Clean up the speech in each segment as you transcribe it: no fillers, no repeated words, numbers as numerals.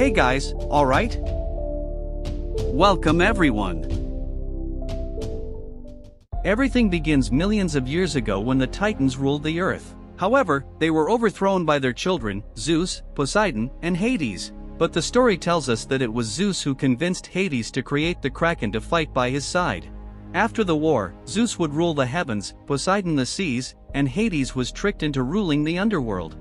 Hey guys, alright? Welcome everyone. Everything begins millions of years ago when the Titans ruled the earth. However, they were overthrown by their children, Zeus, Poseidon, and Hades. But the story tells us that it was Zeus who convinced Hades to create the Kraken to fight by his side. After the war, Zeus would rule the heavens, Poseidon the seas, and Hades was tricked into ruling the underworld.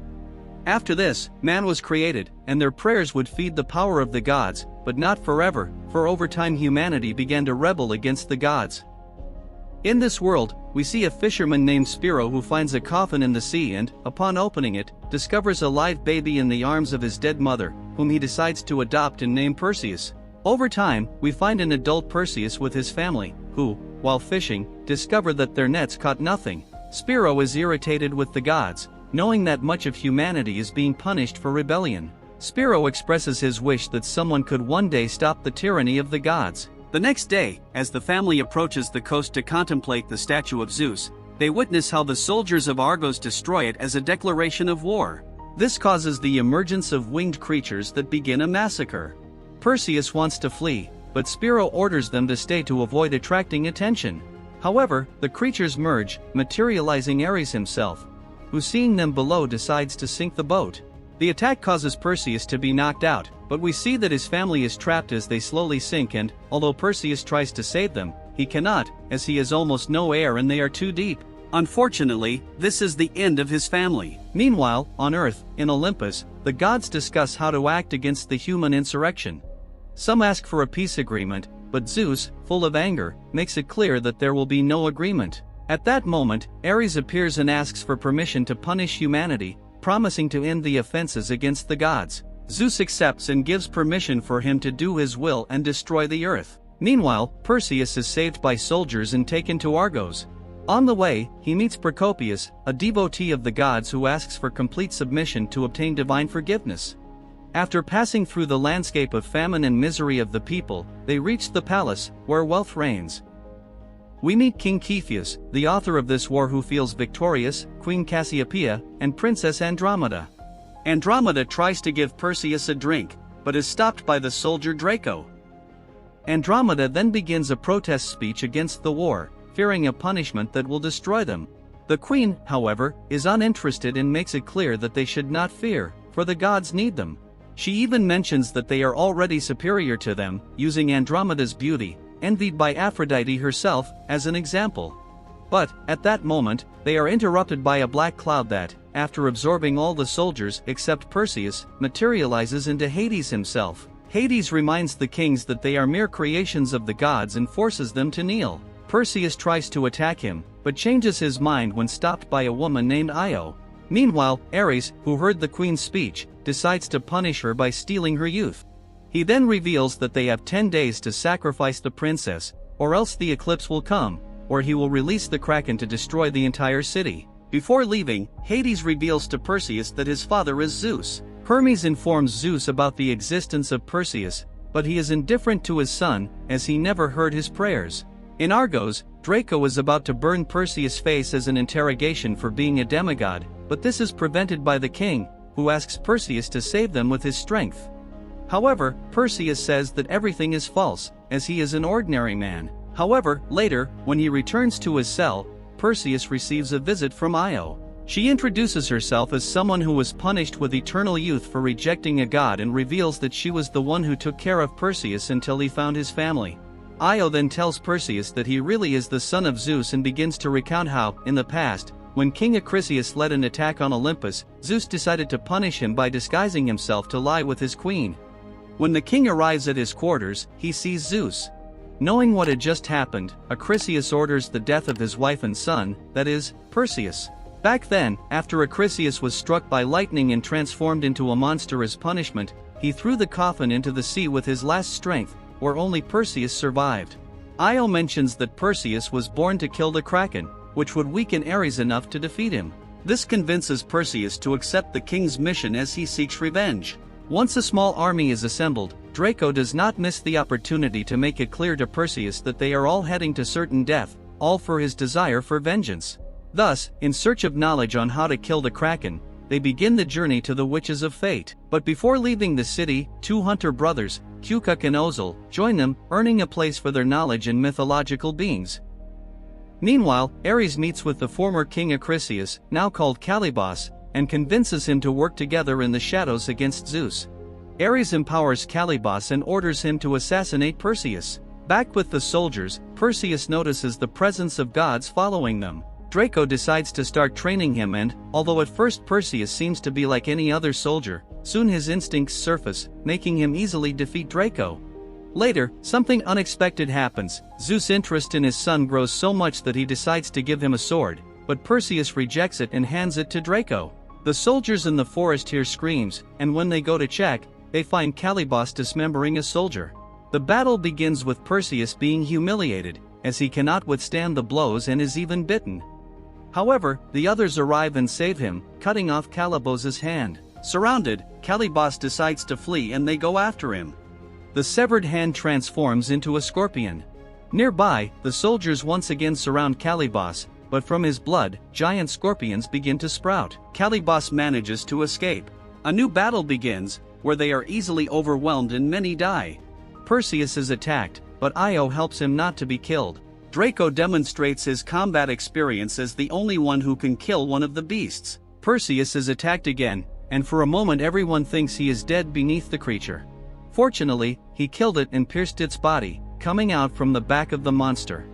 After this, man was created, and their prayers would feed the power of the gods, but not forever, for over time humanity began to rebel against the gods. In this world, we see a fisherman named Spiro who finds a coffin in the sea and, upon opening it, discovers a live baby in the arms of his dead mother, whom he decides to adopt and name Perseus. Over time, we find an adult Perseus with his family, who, while fishing, discover that their nets caught nothing. Spiro is irritated with the gods, knowing that much of humanity is being punished for rebellion. Spiro expresses his wish that someone could one day stop the tyranny of the gods. The next day, as the family approaches the coast to contemplate the statue of Zeus, they witness how the soldiers of Argos destroy it as a declaration of war. This causes the emergence of winged creatures that begin a massacre. Perseus wants to flee, but Spiro orders them to stay to avoid attracting attention. However, the creatures merge, materializing Ares himself, who seeing them below decides to sink the boat. The attack causes Perseus to be knocked out, but we see that his family is trapped as they slowly sink and, although Perseus tries to save them, he cannot, as he has almost no air and they are too deep. Unfortunately, this is the end of his family. Meanwhile, on Earth, in Olympus, the gods discuss how to act against the human insurrection. Some ask for a peace agreement, but Zeus, full of anger, makes it clear that there will be no agreement. At that moment, Ares appears and asks for permission to punish humanity, promising to end the offenses against the gods. Zeus accepts and gives permission for him to do his will and destroy the earth. Meanwhile, Perseus is saved by soldiers and taken to Argos. On the way, he meets Procopius, a devotee of the gods who asks for complete submission to obtain divine forgiveness. After passing through the landscape of famine and misery of the people, they reach the palace, where wealth reigns. We meet King Cepheus, the author of this war, who feels victorious, Queen Cassiopeia, and Princess Andromeda. Andromeda tries to give Perseus a drink, but is stopped by the soldier Draco. Andromeda then begins a protest speech against the war, fearing a punishment that will destroy them. The queen, however, is uninterested and makes it clear that they should not fear, for the gods need them. She even mentions that they are already superior to them, using Andromeda's beauty, envied by Aphrodite herself, as an example. But, at that moment, they are interrupted by a black cloud that, after absorbing all the soldiers except Perseus, materializes into Hades himself. Hades reminds the kings that they are mere creations of the gods and forces them to kneel. Perseus tries to attack him, but changes his mind when stopped by a woman named Io. Meanwhile, Ares, who heard the queen's speech, decides to punish her by stealing her youth. He then reveals that they have 10 days to sacrifice the princess, or else the eclipse will come, or he will release the Kraken to destroy the entire city. Before leaving, Hades reveals to Perseus that his father is Zeus. Hermes informs Zeus about the existence of Perseus, but he is indifferent to his son, as he never heard his prayers. In Argos, Draco is about to burn Perseus' face as an interrogation for being a demigod, but this is prevented by the king, who asks Perseus to save them with his strength. However, Perseus says that everything is false, as he is an ordinary man. However, later, when he returns to his cell, Perseus receives a visit from Io. She introduces herself as someone who was punished with eternal youth for rejecting a god and reveals that she was the one who took care of Perseus until he found his family. Io then tells Perseus that he really is the son of Zeus and begins to recount how, in the past, when King Acrisius led an attack on Olympus, Zeus decided to punish him by disguising himself to lie with his queen. When the king arrives at his quarters, he sees Zeus. Knowing what had just happened, Acrisius orders the death of his wife and son, that is, Perseus. Back then, after Acrisius was struck by lightning and transformed into a monster as punishment, he threw the coffin into the sea with his last strength, where only Perseus survived. Io mentions that Perseus was born to kill the Kraken, which would weaken Ares enough to defeat him. This convinces Perseus to accept the king's mission as he seeks revenge. Once a small army is assembled, Draco does not miss the opportunity to make it clear to Perseus that they are all heading to certain death, all for his desire for vengeance. Thus, in search of knowledge on how to kill the Kraken, they begin the journey to the Witches of Fate. But before leaving the city, two hunter brothers, Cukuk and Ozil, join them, earning a place for their knowledge in mythological beings. Meanwhile, Ares meets with the former king Acrisius, now called Calibos, and convinces him to work together in the shadows against Zeus. Ares empowers Calibos and orders him to assassinate Perseus. Back with the soldiers, Perseus notices the presence of gods following them. Draco decides to start training him and, although at first Perseus seems to be like any other soldier, soon his instincts surface, making him easily defeat Draco. Later, something unexpected happens. Zeus' interest in his son grows so much that he decides to give him a sword, but Perseus rejects it and hands it to Draco. The soldiers in the forest hear screams, and when they go to check, they find Calibos dismembering a soldier. The battle begins with Perseus being humiliated, as he cannot withstand the blows and is even bitten. However, the others arrive and save him, cutting off Calibos's hand. Surrounded, Calibos decides to flee and they go after him. The severed hand transforms into a scorpion. Nearby, the soldiers once again surround Calibos, but from his blood, giant scorpions begin to sprout. Calibos manages to escape. A new battle begins, where they are easily overwhelmed and many die. Perseus is attacked, but Io helps him not to be killed. Draco demonstrates his combat experience as the only one who can kill one of the beasts. Perseus is attacked again, and for a moment everyone thinks he is dead beneath the creature. Fortunately, he killed it and pierced its body, coming out from the back of the monster.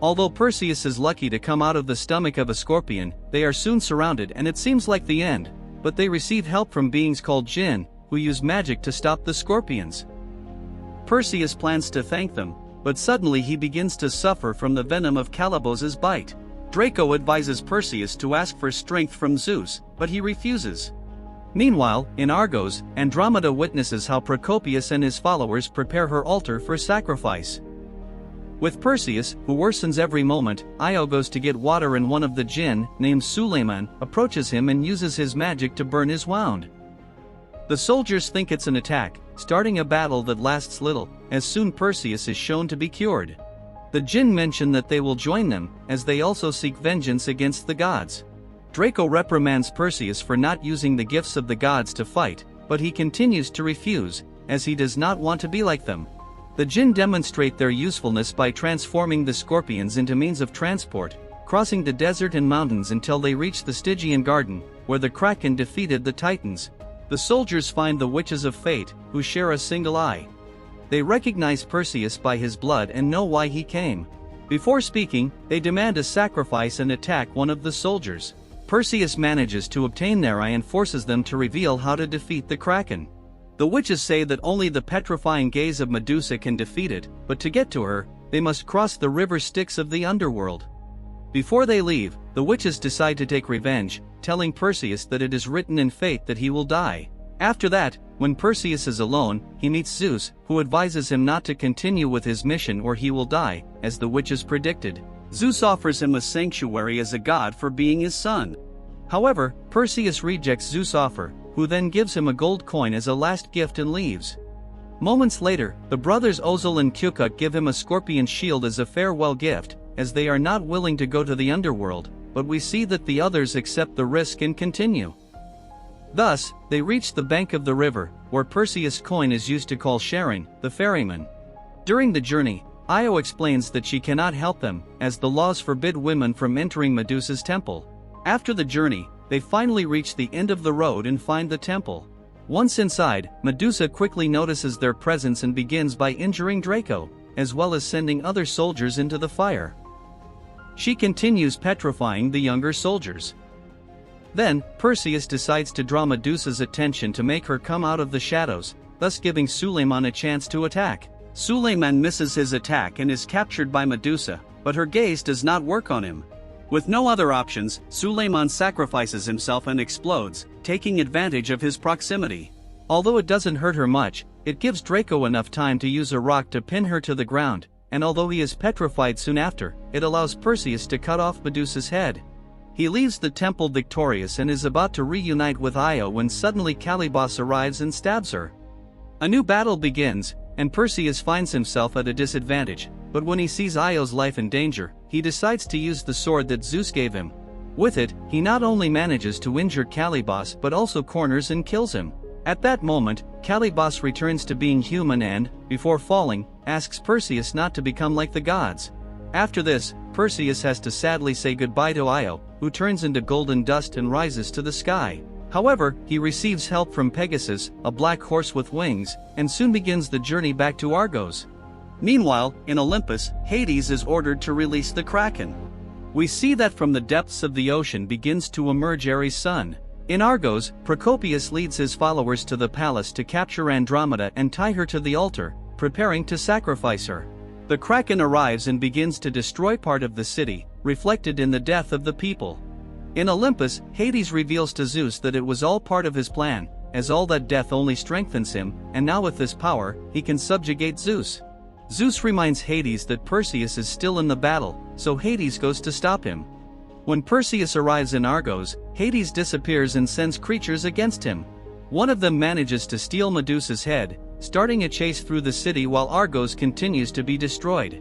Although Perseus is lucky to come out of the stomach of a scorpion, they are soon surrounded and it seems like the end, but they receive help from beings called Jinn, who use magic to stop the scorpions. Perseus plans to thank them, but suddenly he begins to suffer from the venom of Calibos's bite. Draco advises Perseus to ask for strength from Zeus, but he refuses. Meanwhile, in Argos, Andromeda witnesses how Procopius and his followers prepare her altar for sacrifice. With Perseus, who worsens every moment, Io goes to get water and one of the jinn, named Suleiman, approaches him and uses his magic to burn his wound. The soldiers think it's an attack, starting a battle that lasts little, as soon Perseus is shown to be cured. The jinn mention that they will join them, as they also seek vengeance against the gods. Draco reprimands Perseus for not using the gifts of the gods to fight, but he continues to refuse, as he does not want to be like them. The jinn demonstrate their usefulness by transforming the scorpions into means of transport, crossing the desert and mountains until they reach the Stygian garden, where the Kraken defeated the Titans. The soldiers find the Witches of Fate, who share a single eye. They recognize Perseus by his blood and know why he came. Before speaking, they demand a sacrifice and attack one of the soldiers. Perseus manages to obtain their eye and forces them to reveal how to defeat the Kraken. The witches say that only the petrifying gaze of Medusa can defeat it, but to get to her, they must cross the river Styx of the underworld. Before they leave, the witches decide to take revenge, telling Perseus that it is written in fate that he will die. After that, when Perseus is alone, he meets Zeus, who advises him not to continue with his mission or he will die, as the witches predicted. Zeus offers him a sanctuary as a god for being his son. However, Perseus rejects Zeus' offer, who then gives him a gold coin as a last gift and leaves. Moments later, the brothers Ozil and Cukuk give him a scorpion shield as a farewell gift, as they are not willing to go to the underworld, but we see that the others accept the risk and continue. Thus, they reach the bank of the river, where Perseus' coin is used to call Charon, the ferryman. During the journey, Io explains that she cannot help them, as the laws forbid women from entering Medusa's temple. After the journey, they finally reach the end of the road and find the temple. Once inside, Medusa quickly notices their presence and begins by injuring Draco, as well as sending other soldiers into the fire. She continues petrifying the younger soldiers. Then, Perseus decides to draw Medusa's attention to make her come out of the shadows, thus giving Suleiman a chance to attack. Suleiman misses his attack and is captured by Medusa, but her gaze does not work on him. With no other options, Suleiman sacrifices himself and explodes, taking advantage of his proximity. Although it doesn't hurt her much, it gives Draco enough time to use a rock to pin her to the ground, and although he is petrified soon after, it allows Perseus to cut off Medusa's head. He leaves the temple victorious and is about to reunite with Io when suddenly Calibos arrives and stabs her. A new battle begins, and Perseus finds himself at a disadvantage, but when he sees Io's life in danger, he decides to use the sword that Zeus gave him. With it, he not only manages to injure Calibos but also corners and kills him. At that moment, Calibos returns to being human and, before falling, asks Perseus not to become like the gods. After this, Perseus has to sadly say goodbye to Io, who turns into golden dust and rises to the sky. However, he receives help from Pegasus, a black horse with wings, and soon begins the journey back to Argos. Meanwhile, in Olympus, Hades is ordered to release the Kraken. We see that from the depths of the ocean begins to emerge Ares' son. In Argos, Procopius leads his followers to the palace to capture Andromeda and tie her to the altar, preparing to sacrifice her. The Kraken arrives and begins to destroy part of the city, reflected in the death of the people. In Olympus, Hades reveals to Zeus that it was all part of his plan, as all that death only strengthens him, and now with this power, he can subjugate Zeus. Zeus reminds Hades that Perseus is still in the battle, so Hades goes to stop him. When Perseus arrives in Argos, Hades disappears and sends creatures against him. One of them manages to steal Medusa's head, starting a chase through the city while Argos continues to be destroyed.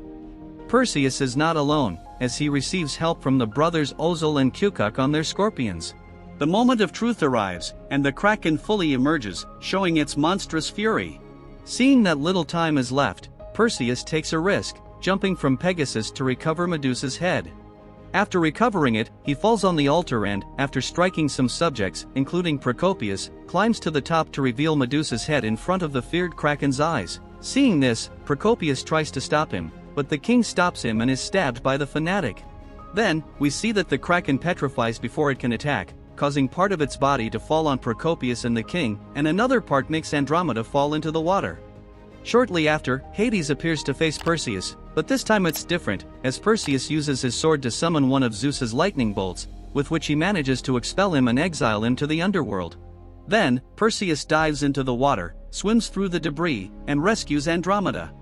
Perseus is not alone, as he receives help from the brothers Ozil and Kukuk on their scorpions. The moment of truth arrives, and the Kraken fully emerges, showing its monstrous fury. Seeing that little time is left, Perseus takes a risk, jumping from Pegasus to recover Medusa's head. After recovering it, he falls on the altar and, after striking some subjects, including Procopius, climbs to the top to reveal Medusa's head in front of the feared Kraken's eyes. Seeing this, Procopius tries to stop him, but the king stops him and is stabbed by the fanatic. Then, we see that the Kraken petrifies before it can attack, causing part of its body to fall on Procopius and the king, and another part makes Andromeda fall into the water. Shortly after, Hades appears to face Perseus, but this time it's different, as Perseus uses his sword to summon one of Zeus's lightning bolts, with which he manages to expel him and exile him to the underworld. Then, Perseus dives into the water, swims through the debris, and rescues Andromeda.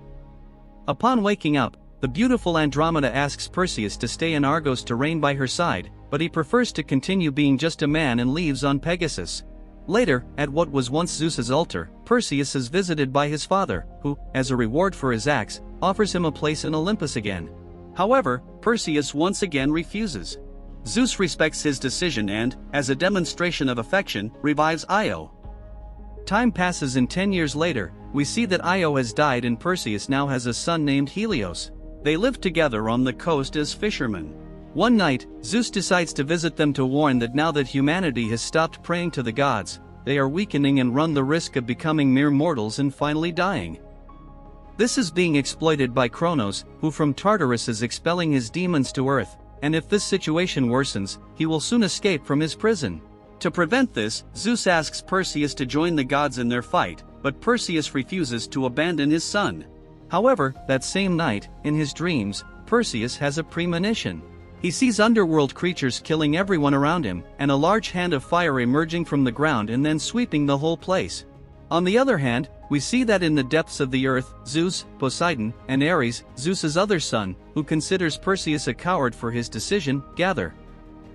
Upon waking up, the beautiful Andromeda asks Perseus to stay in Argos to reign by her side, but he prefers to continue being just a man and leaves on Pegasus. Later, at what was once Zeus's altar, Perseus is visited by his father, who, as a reward for his acts, offers him a place in Olympus again. However, Perseus once again refuses. Zeus respects his decision and, as a demonstration of affection, revives Io. Time passes and 10 years later, we see that Io has died and Perseus now has a son named Helios. They live together on the coast as fishermen. One night, Zeus decides to visit them to warn that now that humanity has stopped praying to the gods, they are weakening and run the risk of becoming mere mortals and finally dying. This is being exploited by Kronos, who from Tartarus is expelling his demons to Earth, and if this situation worsens, he will soon escape from his prison. To prevent this, Zeus asks Perseus to join the gods in their fight, but Perseus refuses to abandon his son. However, that same night, in his dreams, Perseus has a premonition. He sees underworld creatures killing everyone around him, and a large hand of fire emerging from the ground and then sweeping the whole place. On the other hand, we see that in the depths of the earth, Zeus, Poseidon, and Ares, Zeus's other son, who considers Perseus a coward for his decision, gather.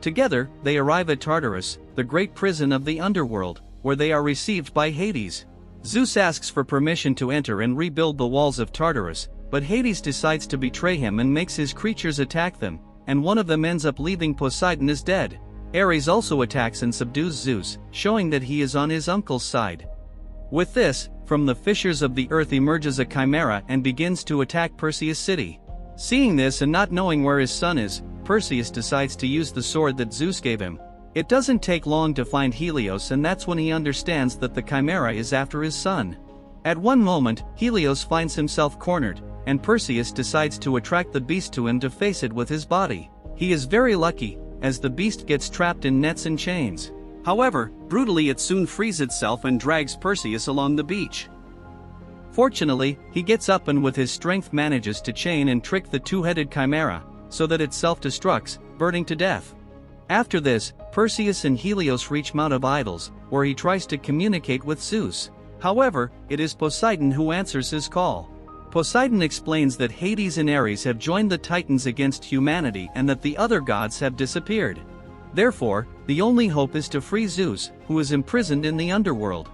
Together, they arrive at Tartarus, the great prison of the underworld, where they are received by Hades. Zeus asks for permission to enter and rebuild the walls of Tartarus, but Hades decides to betray him and makes his creatures attack them, and one of them ends up leaving Poseidon as dead. Ares also attacks and subdues Zeus, showing that he is on his uncle's side. With this, from the fissures of the earth emerges a chimera and begins to attack Perseus' city. Seeing this and not knowing where his son is, Perseus decides to use the sword that Zeus gave him. It doesn't take long to find Helios, and that's when he understands that the chimera is after his son. At one moment, Helios finds himself cornered, and Perseus decides to attract the beast to him to face it with his body. He is very lucky, as the beast gets trapped in nets and chains. However, brutally it soon frees itself and drags Perseus along the beach. Fortunately, he gets up and with his strength manages to chain and trick the two-headed chimera, so that it self-destructs, burning to death. After this, Perseus and Helios reach Mount of Idols, where he tries to communicate with Zeus. However, it is Poseidon who answers his call. Poseidon explains that Hades and Ares have joined the Titans against humanity and that the other gods have disappeared. Therefore, the only hope is to free Zeus, who is imprisoned in the underworld.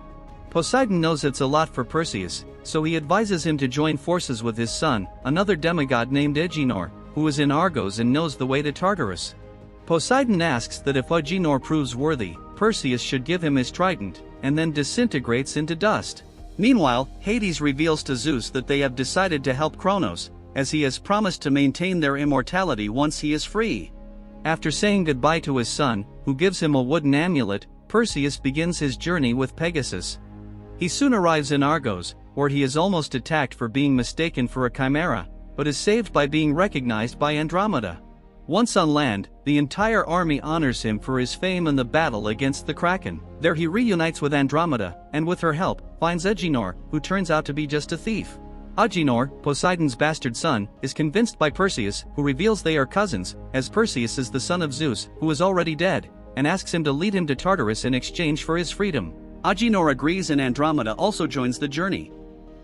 Poseidon knows it's a lot for Perseus, so he advises him to join forces with his son, another demigod named Agenor, who is in Argos and knows the way to Tartarus. Poseidon asks that if Agenor proves worthy, Perseus should give him his trident, and then disintegrates into dust. Meanwhile, Hades reveals to Zeus that they have decided to help Kronos, as he has promised to maintain their immortality once he is free. After saying goodbye to his son, who gives him a wooden amulet, Perseus begins his journey with Pegasus. He soon arrives in Argos, where he is almost attacked for being mistaken for a chimera, but is saved by being recognized by Andromeda. Once on land, the entire army honors him for his fame in the battle against the Kraken. There he reunites with Andromeda, and with her help, finds Agenor, who turns out to be just a thief. Agenor, Poseidon's bastard son, is convinced by Perseus, who reveals they are cousins, as Perseus is the son of Zeus, who is already dead, and asks him to lead him to Tartarus in exchange for his freedom. Agenor agrees and Andromeda also joins the journey.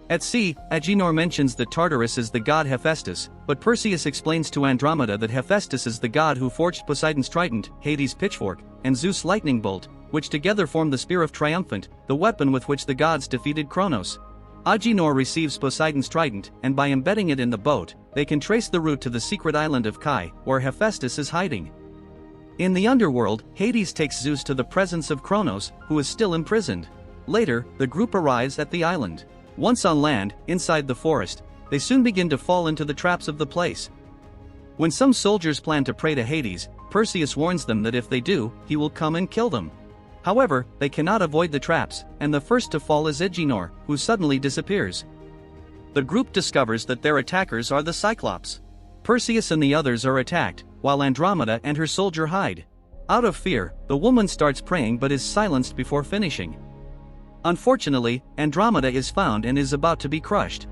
At sea, Agenor mentions that Tartarus is the god Hephaestus, but Perseus explains to Andromeda that Hephaestus is the god who forged Poseidon's trident, Hades' pitchfork, and Zeus' lightning bolt, which together form the Spear of Triumphant, the weapon with which the gods defeated Kronos. Agenor receives Poseidon's trident, and by embedding it in the boat, they can trace the route to the secret island of Kai, where Hephaestus is hiding. In the underworld, Hades takes Zeus to the presence of Kronos, who is still imprisoned. Later, the group arrives at the island. Once on land, inside the forest, they soon begin to fall into the traps of the place. When some soldiers plan to pray to Hades, Perseus warns them that if they do, he will come and kill them. However, they cannot avoid the traps, and the first to fall is Agenor, who suddenly disappears. The group discovers that their attackers are the Cyclops. Perseus and the others are attacked, while Andromeda and her soldier hide. Out of fear, the woman starts praying but is silenced before finishing. Unfortunately, Andromeda is found and is about to be crushed.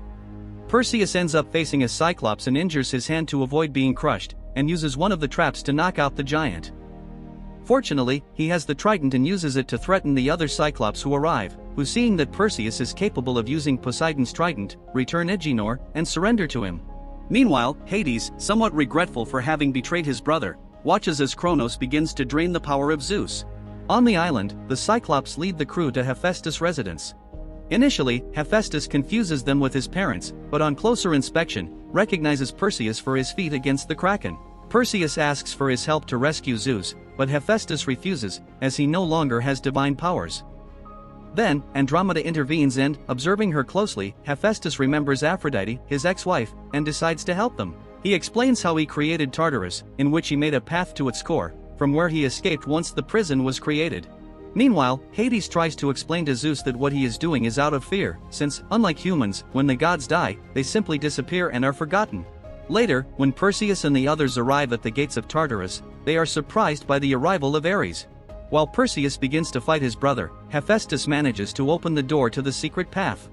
Perseus ends up facing a Cyclops and injures his hand to avoid being crushed, and uses one of the traps to knock out the giant. Fortunately, he has the trident and uses it to threaten the other Cyclops who arrive, who seeing that Perseus is capable of using Poseidon's trident, return Agenor, and surrender to him. Meanwhile, Hades, somewhat regretful for having betrayed his brother, watches as Kronos begins to drain the power of Zeus. On the island, the Cyclops lead the crew to Hephaestus' residence. Initially, Hephaestus confuses them with his parents, but on closer inspection, recognizes Perseus for his feat against the Kraken. Perseus asks for his help to rescue Zeus, but Hephaestus refuses, as he no longer has divine powers. Then, Andromeda intervenes and, observing her closely, Hephaestus remembers Aphrodite, his ex-wife, and decides to help them. He explains how he created Tartarus, in which he made a path to its core, from where he escaped once the prison was created. Meanwhile, Hades tries to explain to Zeus that what he is doing is out of fear, since, unlike humans, when the gods die, they simply disappear and are forgotten. Later, when Perseus and the others arrive at the gates of Tartarus, they are surprised by the arrival of Ares. While Perseus begins to fight his brother, Hephaestus manages to open the door to the secret path.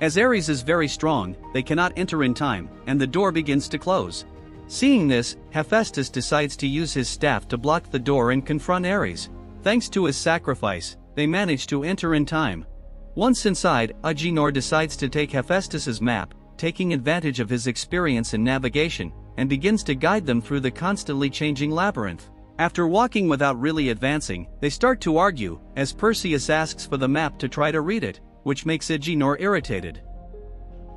As Ares is very strong, they cannot enter in time, and the door begins to close. Seeing this, Hephaestus decides to use his staff to block the door and confront Ares. Thanks to his sacrifice, they manage to enter in time. Once inside, Agenor decides to take Hephaestus's map, taking advantage of his experience in navigation, and begins to guide them through the constantly changing labyrinth. After walking without really advancing, they start to argue, as Perseus asks for the map to try to read it, which makes Agenor irritated.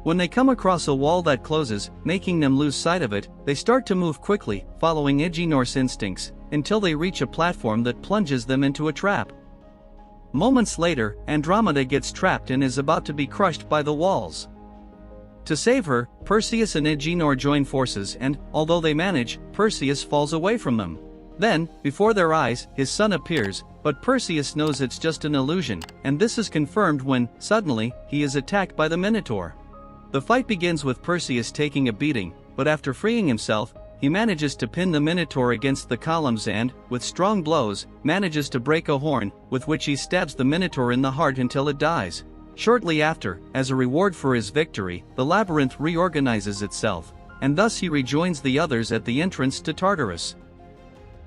When they come across a wall that closes, making them lose sight of it, they start to move quickly, following Agenor's instincts, until they reach a platform that plunges them into a trap. Moments later, Andromeda gets trapped and is about to be crushed by the walls. To save her, Perseus and Agenor join forces and, although they manage, Perseus falls away from them. Then, before their eyes, his son appears, but Perseus knows it's just an illusion, and this is confirmed when, suddenly, he is attacked by the Minotaur. The fight begins with Perseus taking a beating, but after freeing himself, he manages to pin the Minotaur against the columns and, with strong blows, manages to break a horn, with which he stabs the Minotaur in the heart until it dies. Shortly after, as a reward for his victory, the labyrinth reorganizes itself, and thus he rejoins the others at the entrance to Tartarus.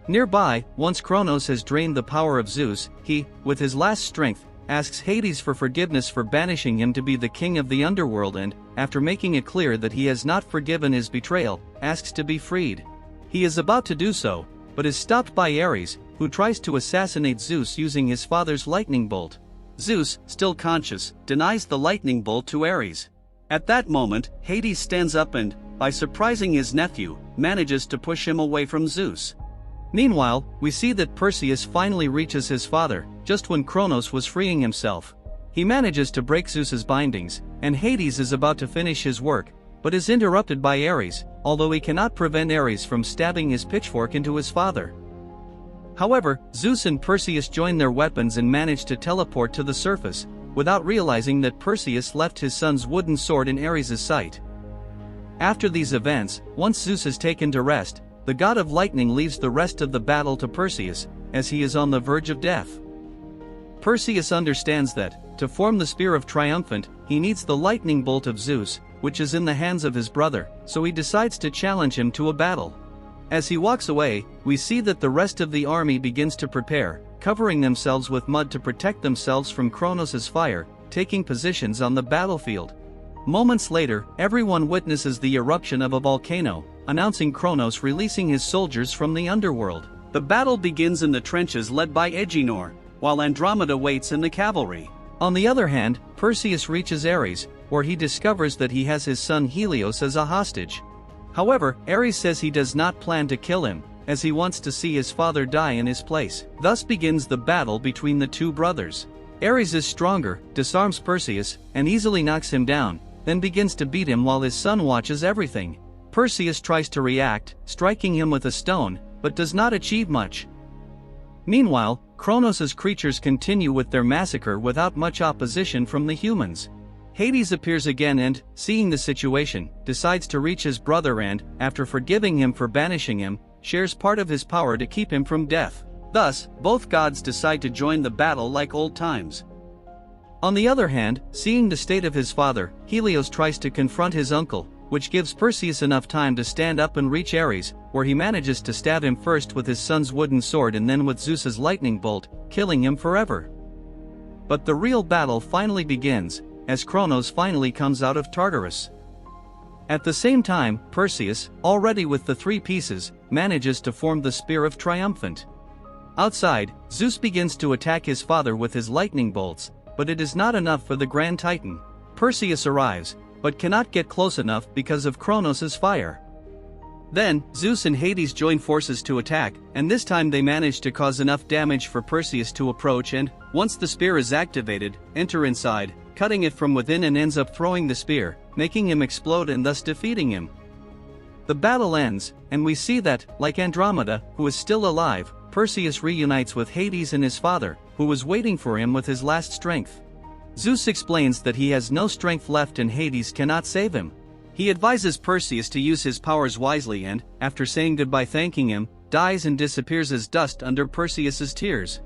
Nearby, once Kronos has drained the power of Zeus, he, with his last strength, asks Hades for forgiveness for banishing him to be the king of the underworld and, after making it clear that he has not forgiven his betrayal, asks to be freed. He is about to do so, but is stopped by Ares, who tries to assassinate Zeus using his father's lightning bolt. Zeus, still conscious, denies the lightning bolt to Ares. At that moment, Hades stands up and, by surprising his nephew, manages to push him away from Zeus. Meanwhile, we see that Perseus finally reaches his father, just when Kronos was freeing himself. He manages to break Zeus's bindings, and Hades is about to finish his work, but is interrupted by Ares, although he cannot prevent Ares from stabbing his pitchfork into his father. However, Zeus and Perseus join their weapons and manage to teleport to the surface, without realizing that Perseus left his son's wooden sword in Ares' sight. After these events, once Zeus is taken to rest, the god of lightning leaves the rest of the battle to Perseus, as he is on the verge of death. Perseus understands that, to form the spear of triumphant, he needs the lightning bolt of Zeus, which is in the hands of his brother, so he decides to challenge him to a battle. As he walks away, we see that the rest of the army begins to prepare, covering themselves with mud to protect themselves from Kronos' fire, taking positions on the battlefield. Moments later, everyone witnesses the eruption of a volcano, announcing Kronos releasing his soldiers from the underworld. The battle begins in the trenches led by Agenor, while Andromeda waits in the cavalry. On the other hand, Perseus reaches Ares, where he discovers that he has his son Helios as a hostage. However, Ares says he does not plan to kill him, as he wants to see his father die in his place. Thus begins the battle between the two brothers. Ares is stronger, disarms Perseus, and easily knocks him down, then begins to beat him while his son watches everything. Perseus tries to react, striking him with a stone, but does not achieve much. Meanwhile, Kronos' creatures continue with their massacre without much opposition from the humans. Hades appears again and, seeing the situation, decides to reach his brother and, after forgiving him for banishing him, shares part of his power to keep him from death. Thus, both gods decide to join the battle like old times. On the other hand, seeing the state of his father, Helios tries to confront his uncle, which gives Perseus enough time to stand up and reach Ares, where he manages to stab him first with his son's wooden sword and then with Zeus's lightning bolt, killing him forever. But the real battle finally begins, as Kronos finally comes out of Tartarus. At the same time, Perseus, already with the 3 pieces, manages to form the spear of triumphant. Outside, Zeus begins to attack his father with his lightning bolts, but it is not enough for the Grand Titan. Perseus arrives, but cannot get close enough because of Kronos' fire. Then, Zeus and Hades join forces to attack, and this time they manage to cause enough damage for Perseus to approach and, once the spear is activated, enter inside, cutting it from within and ends up throwing the spear, making him explode and thus defeating him. The battle ends, and we see that, like Andromeda, who is still alive, Perseus reunites with Hades and his father, who was waiting for him with his last strength. Zeus explains that he has no strength left and Hades cannot save him. He advises Perseus to use his powers wisely and, after saying goodbye thanking him, dies and disappears as dust under Perseus' tears.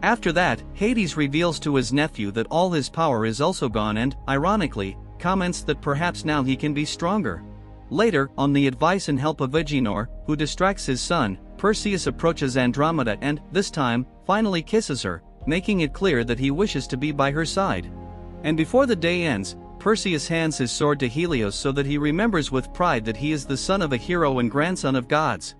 After that, Hades reveals to his nephew that all his power is also gone and, ironically, comments that perhaps now he can be stronger. Later, on the advice and help of Agenor, who distracts his son, Perseus approaches Andromeda and, this time, finally kisses her, making it clear that he wishes to be by her side. And before the day ends, Perseus hands his sword to Helios so that he remembers with pride that he is the son of a hero and grandson of gods.